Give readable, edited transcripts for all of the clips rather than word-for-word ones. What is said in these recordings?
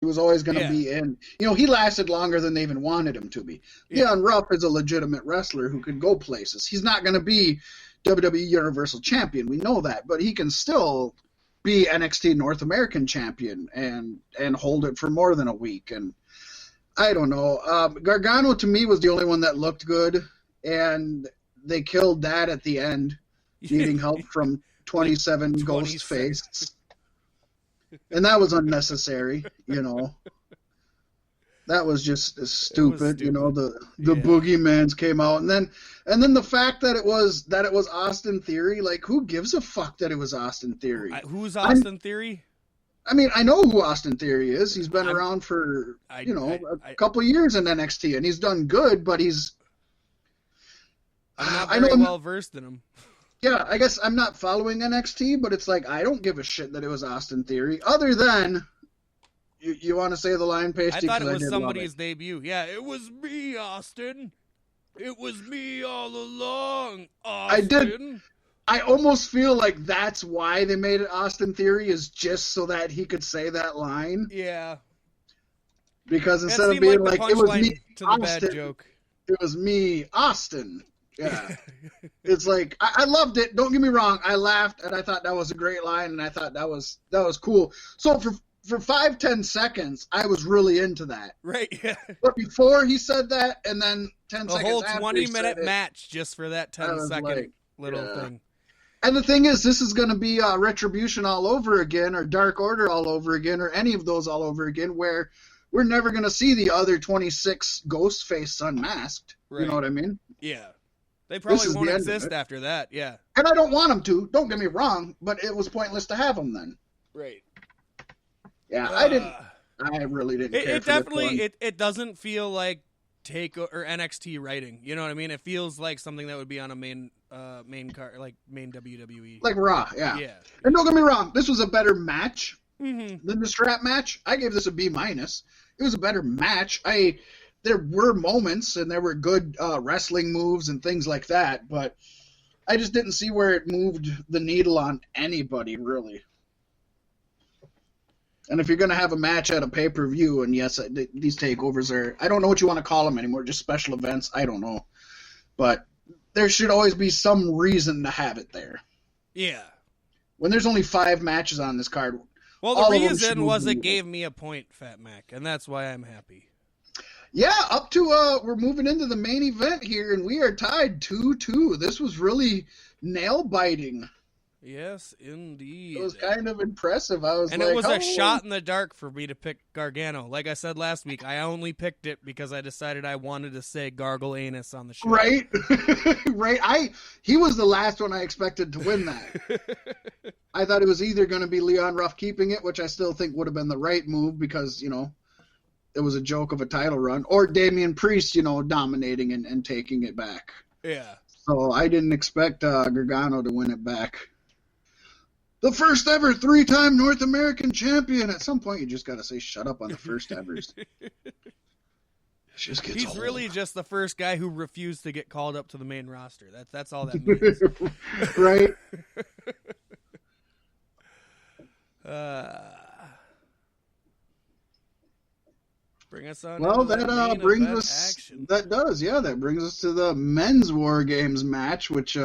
He was always going to be in. He lasted longer than they even wanted him to be. Leon Ruff is a legitimate wrestler who can go places. He's not going to be WWE Universal Champion. We know that. But he can still be NXT North American Champion and hold it for more than a week. And I don't know. Gargano, to me, was the only one that looked good. And they killed that at the end, needing help from 27 ghost face. And that was unnecessary, That was just stupid, The Boogeymans came out, and then the fact that it was Austin Theory, like, who gives a fuck that it was Austin Theory? Who's Austin Theory? I mean, I know who Austin Theory is. He's been around for a couple years in NXT, and he's done good, but he's. I'm not very well versed in him. Yeah, I guess I'm not following NXT, but it's like, I don't give a shit that it was Austin Theory, other than, you want to say the line, Paystee? I thought it was somebody's debut. Yeah, it was me, Austin. It was me all along, Austin. I almost feel like that's why they made it Austin Theory, is just so that he could say that line. Yeah. Because instead of being like it was me, to Austin, the bad joke. It was me, Austin. Yeah. It's like, I loved it. Don't get me wrong. I laughed, and I thought that was a great line, and I thought that was cool. So for 5-10 seconds, I was really into that. Right, yeah. But before he said that, and then 10 seconds after, the whole 20-minute match just for that 10-second little thing. And the thing is, this is going to be Retribution all over again, or Dark Order all over again, or any of those all over again, where we're never going to see the other 26 Ghostface unmasked. Right. You know what I mean? Yeah. They probably won't exist after that, yeah. And I don't want them to, don't get me wrong, but it was pointless to have them then. Right. Yeah, I really didn't care it definitely, it doesn't feel like Takeover or NXT writing, you know what I mean? It feels like something that would be on a main card, like main WWE. Like Raw, yeah. And don't get me wrong, this was a better match than the strap match. I gave this a B-. It was a better match. There were moments, and there were good wrestling moves and things like that, but I just didn't see where it moved the needle on anybody, really. And if you're going to have a match at a pay-per-view, and yes, these takeovers are, I don't know what you want to call them anymore, just special events, I don't know. But there should always be some reason to have it there. Yeah. When there's only 5 matches on this card. Well, the reason was it gave me a point, Fat Mack, and that's why I'm happy. Yeah, up to, we're moving into the main event here, and we are tied 2-2. This was really nail-biting. Yes, indeed. It was kind of impressive. And it was a shot in the dark for me to pick Gargano. Like I said last week, I only picked it because I decided I wanted to say Gargle Anus on the show. Right? Right. He was the last one I expected to win that. I thought it was either going to be Leon Ruff keeping it, which I still think would have been the right move because, it was a joke of a title run, or Damian Priest, dominating and taking it back. Yeah. So I didn't expect Gargano to win it back. The first ever 3-time North American champion. At some point, you just got to say shut up on the first evers. Just gets He's old. really just the first guy who refused to get called up to the main roster. That's all that means. Right? Bring us on. Well, that brings us. Action. That does, yeah. That brings us to the men's Wargames match, which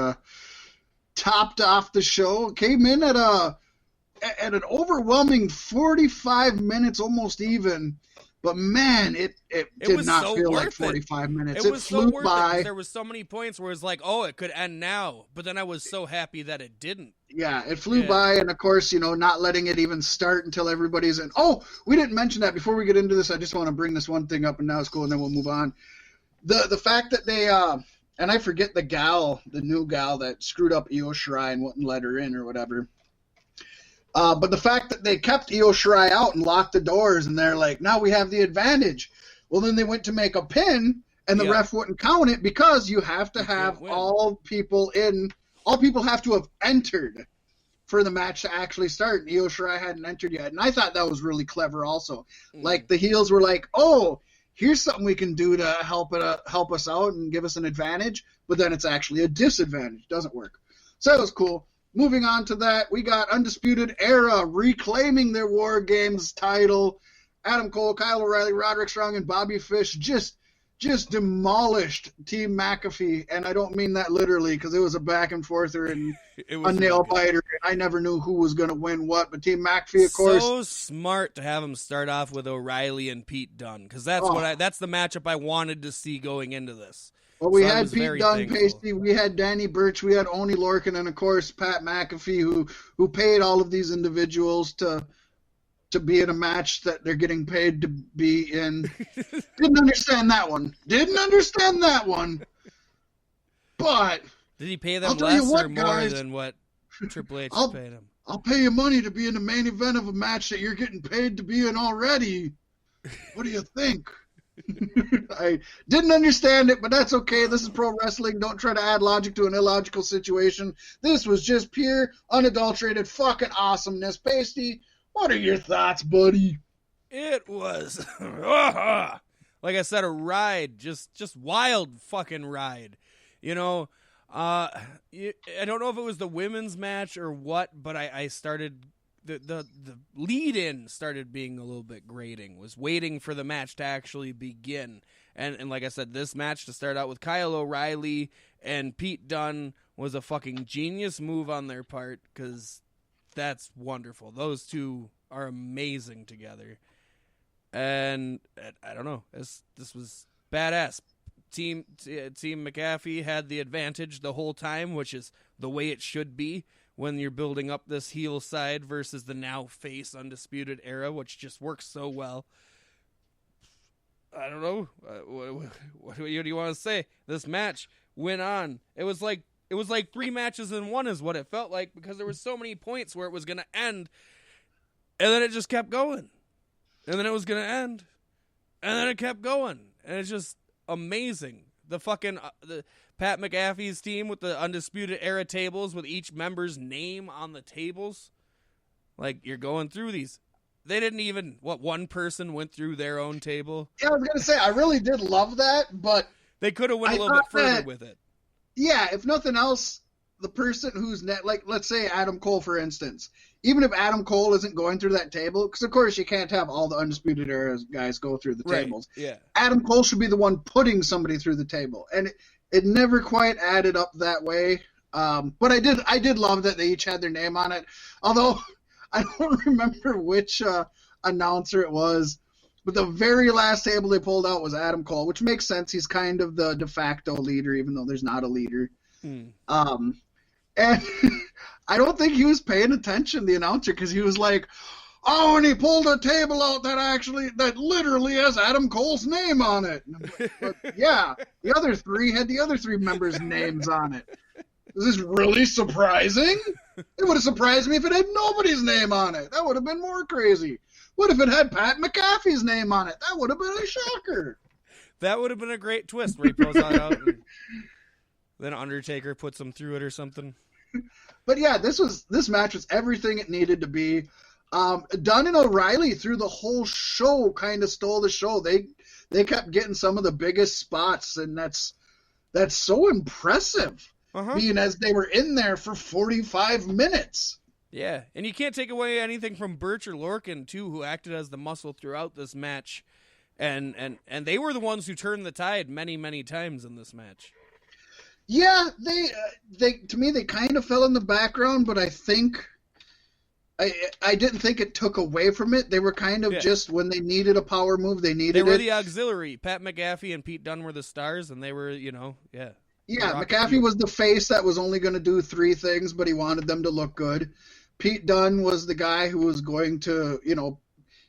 topped off the show. Came in at an overwhelming 45 minutes, almost even. But man, it did not feel like 45 minutes. It flew by. There was so many points where it's like, oh, it could end now. But then I was so happy that it didn't. Yeah, it flew by, and of course, not letting it even start until everybody's in. Oh, we didn't mention that before we get into this. I just want to bring this one thing up, and now it's cool, and then we'll move on. The fact that they and I forget the new gal that screwed up Io Shirai and wouldn't let her in or whatever. But the fact that they kept Io Shirai out and locked the doors, and they're like, now we have the advantage. Well, then they went to make a pin, and the ref wouldn't count it because you have to have all people in. All people have to have entered for the match to actually start. And Io Shirai hadn't entered yet. And I thought that was really clever also. Like, the heels were like, oh, here's something we can do to help us out and give us an advantage. But then it's actually a disadvantage. It doesn't work. So that was cool. Moving on to that, we got Undisputed Era reclaiming their War Games title Adam Cole, Kyle O'Reilly, Roderick Strong, and Bobby Fish just demolished Team McAfee, and I don't mean that literally because it was a back and forther and a nail biter. I never knew who was going to win what, but Team McAfee, of course. So smart to have him start off with O'Reilly and Pete Dunne, because that's the matchup I wanted to see going into this. Well, we had Pete Dunne, Paystee, we had Danny Burch, we had Oney Lorcan, and of course Pat McAfee, who paid all of these individuals to be in a match that they're getting paid to be in. Didn't understand that one. But did he pay them less or more than what Triple H paid him? I'll pay you money to be in the main event of a match that you're getting paid to be in already. What do you think? I didn't understand it, but that's okay. This is pro wrestling. Don't try to add logic to an illogical situation. This was just pure, unadulterated fucking awesomeness. Paystee, what are your thoughts, buddy? It was, like I said, a ride. Just wild fucking ride. You know, I don't know if it was the women's match or what, but I started... The lead-in started being a little bit grating, was waiting for the match to actually begin. And like I said, this match to start out with Kyle O'Reilly and Pete Dunne was a fucking genius move on their part, because that's wonderful. Those two are amazing together. And I don't know, this was badass. Team McAfee had the advantage the whole time, which is the way it should be when you're building up this heel side versus the now face Undisputed Era, which just works so well. I don't know. What do you want to say? This match went on. It was like 3 matches in one is what it felt like, because there were so many points where it was going to end, and then it just kept going. And then it was going to end, and then it kept going. And it's just amazing. The fucking... the Pat McAfee's team with the Undisputed Era tables with each member's name on the tables. Like, you're going through these. They didn't even, one person went through their own table? Yeah, I was going to say, I really did love that, but... They could have went a little bit further with it. Yeah, if nothing else, the person who's... like, let's say Adam Cole, for instance. Even if Adam Cole isn't going through that table, because of course you can't have all the Undisputed Era guys go through the tables. Yeah. Adam Cole should be the one putting somebody through the table. And it never quite added up that way, but I did love that they each had their name on it. Although I don't remember which announcer it was, but the very last table they pulled out was Adam Cole, which makes sense. He's kind of the de facto leader, even though there's not a leader. And I don't think he was paying attention, the announcer, because he was like, "Oh, and he pulled a table out that literally has Adam Cole's name on it." But yeah, the other 3 had the other 3 members' names on it. Is this really surprising? It would have surprised me if it had nobody's name on it. That would have been more crazy. What if it had Pat McAfee's name on it? That would have been a shocker. That would have been a great twist where he pulls that out and then Undertaker puts him through it or something. But yeah, this match was everything it needed to be. Dunne and O'Reilly through the whole show kind of stole the show. They kept getting some of the biggest spots, and that's so impressive, being as they were in there for 45 minutes. Yeah, and you can't take away anything from Burch or Lorcan, too, who acted as the muscle throughout this match. And they were the ones who turned the tide many, many times in this match. Yeah, they to me, they kind of fell in the background, but I think... I didn't think it took away from it. They were kind of just, when they needed a power move, they needed it. They were the auxiliary. Pat McAfee and Pete Dunne were the stars, and they were, Yeah, McAfee was the face that was only going to do 3 things, but he wanted them to look good. Pete Dunne was the guy who was going to,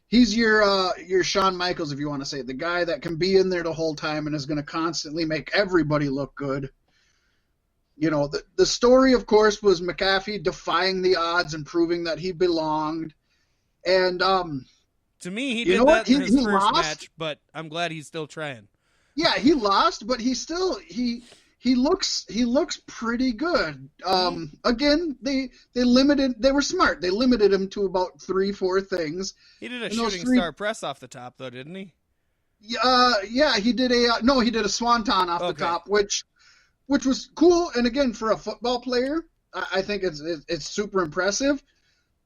he's your Shawn Michaels, if you want to say it, the guy that can be in there the whole time and is going to constantly make everybody look good. The story, of course, was McAfee defying the odds and proving that he belonged. And to me, he did that in his first match, but I'm glad he's still trying. Yeah, he lost, but he still he looks pretty good. Again, they were smart. They limited him to about 3-4 things. He did a shooting star press off the top, though, didn't he? Yeah, he did a swanton off the top, which was cool. And again, for a football player, I think it's super impressive.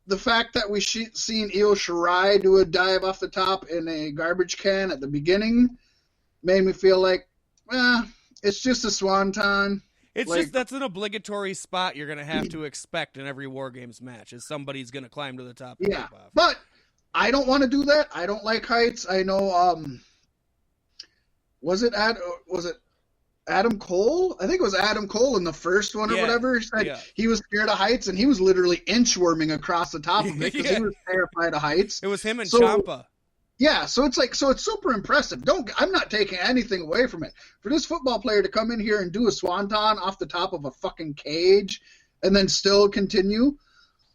the fact that we seen Io Shirai do a dive off the top in a garbage can at the beginning made me feel like, it's just a swanton. It's just that's an obligatory spot you're going to have to expect in every Wargames match, is somebody's going to climb to the top. Yeah, but I don't want to do that. I don't like heights. I know, was it Adam Cole? I think it was Adam Cole in the first one or whatever. He said he was scared of heights, and he was literally inchworming across the top of it because he was terrified of heights. It was him and Ciampa. Yeah, so it's super impressive. I'm not taking anything away from it. For this football player to come in here and do a swanton off the top of a fucking cage and then still continue,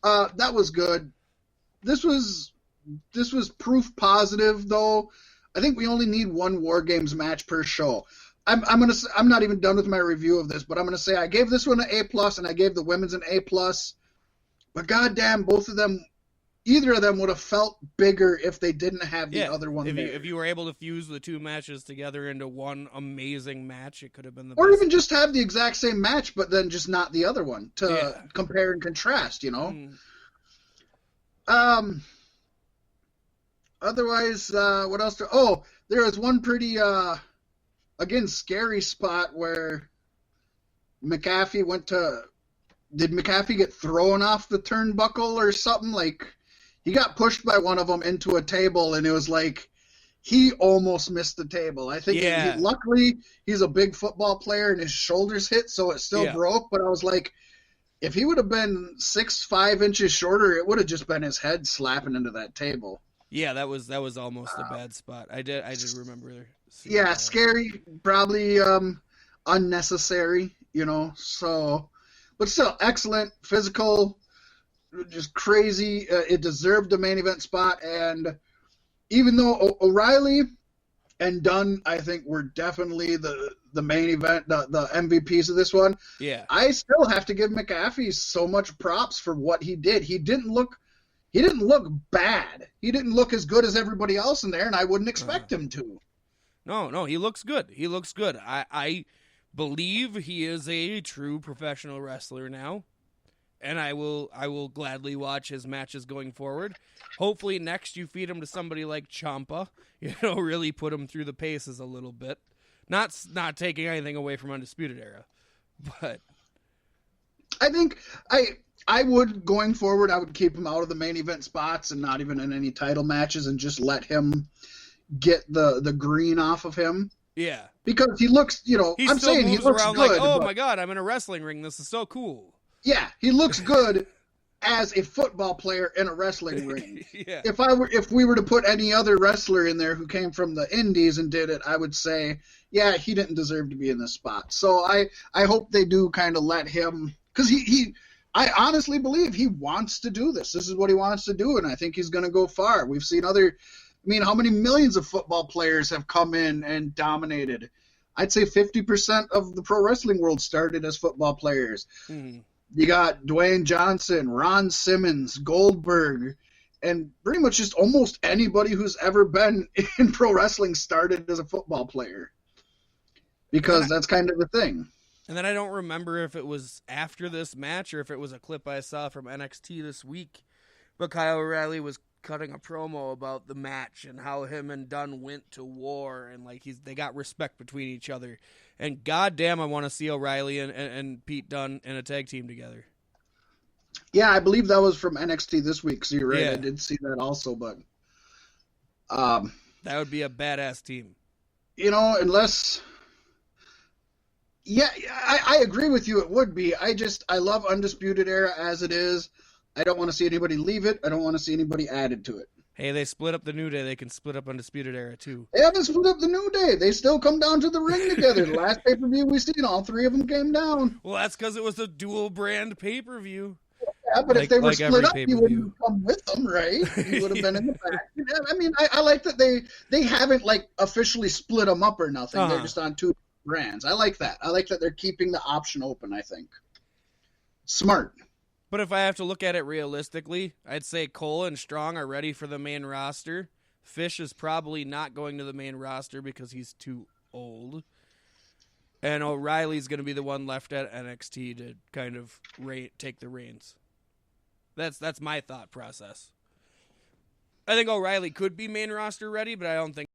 that was good. This was proof positive, though. I think we only need one Wargames match per show. I'm not even done with my review of this, but I'm gonna say I gave this one an A+, and I gave the women's an A+. But goddamn, both of them. Either of them would have felt bigger if they didn't have the other one there. If you were able to fuse the two matches together into one amazing match, it could have been the Or best. even just have the exact same match, but then just not the other one to compare and contrast, you know? Otherwise, what else? There was one pretty, again, scary spot where McAfee went to... Did McAfee get thrown off the turnbuckle or something? Like... He got pushed by one of them into a table, and it was like he almost missed the table. I think luckily he's a big football player, and his shoulders hit, so it still broke. But I was like, if he would have been 5 inches shorter, it would have just been his head slapping into that table. Yeah, that was almost a bad spot. I did remember. Yeah, scary, probably unnecessary, you know. So, but still excellent, physical. Just crazy. It deserved a main event spot, and even though O'Reilly and Dunn, I think, were definitely the main event, the MVPs of this one. Yeah, I still have to give McAfee so much props for what he did. He didn't look bad. He didn't look as good as everybody else in there, and I wouldn't expect him to. No, he looks good. He looks good. I believe he is a true professional wrestler now. And I will gladly watch his matches going forward. Hopefully next you feed him to somebody like Ciampa, really put him through the paces a little bit. Not taking anything away from Undisputed Era, but I think I would, going forward, I would keep him out of the main event spots and not even in any title matches and just let him get the green off of him. Yeah. Because he looks, he I'm saying he looks around good. Like, my God, I'm in a wrestling ring. This is so cool. Yeah, he looks good as a football player in a wrestling ring. Yeah. If we were to put any other wrestler in there who came from the indies and did it, I would say, yeah, he didn't deserve to be in this spot. So I hope they do kind of let him, because I honestly believe he wants to do this. This is what he wants to do, and I think he's going to go far. We've seen how many millions of football players have come in and dominated? I'd say 50% of the pro wrestling world started as football players. Mm-hmm. You got Dwayne Johnson, Ron Simmons, Goldberg, and pretty much just almost anybody who's ever been in pro wrestling started as a football player. Because that's kind of the thing. And then I don't remember if it was after this match or if it was a clip I saw from NXT this week, but Kyle O'Reilly was cutting a promo about the match and how him and Dunn went to war and they got respect between each other. And goddamn, I want to see O'Reilly and Pete Dunne in a tag team together. Yeah, I believe that was from NXT this week. So you're right, yeah. I did see that also, but that would be a badass team. Unless. Yeah, I agree with you. It would be. I love Undisputed Era as it is. I don't want to see anybody leave it. I don't want to see anybody added to it. Hey, they split up the New Day. They can split up Undisputed Era, too. They haven't split up the New Day. They still come down to the ring together. The last pay-per-view we seen, all three of them came down. Well, that's because it was a dual-brand pay-per-view. Yeah, but if they were split up, you wouldn't come with them, right? You would have been in the back. I mean, I like that they haven't, officially split them up or nothing. Uh-huh. They're just on two brands. I like that. I like that they're keeping the option open, I think. Smart. But if I have to look at it realistically, I'd say Cole and Strong are ready for the main roster. Fish is probably not going to the main roster because he's too old. And O'Reilly's going to be the one left at NXT to kind of take the reins. That's my thought process. I think O'Reilly could be main roster ready, but I don't think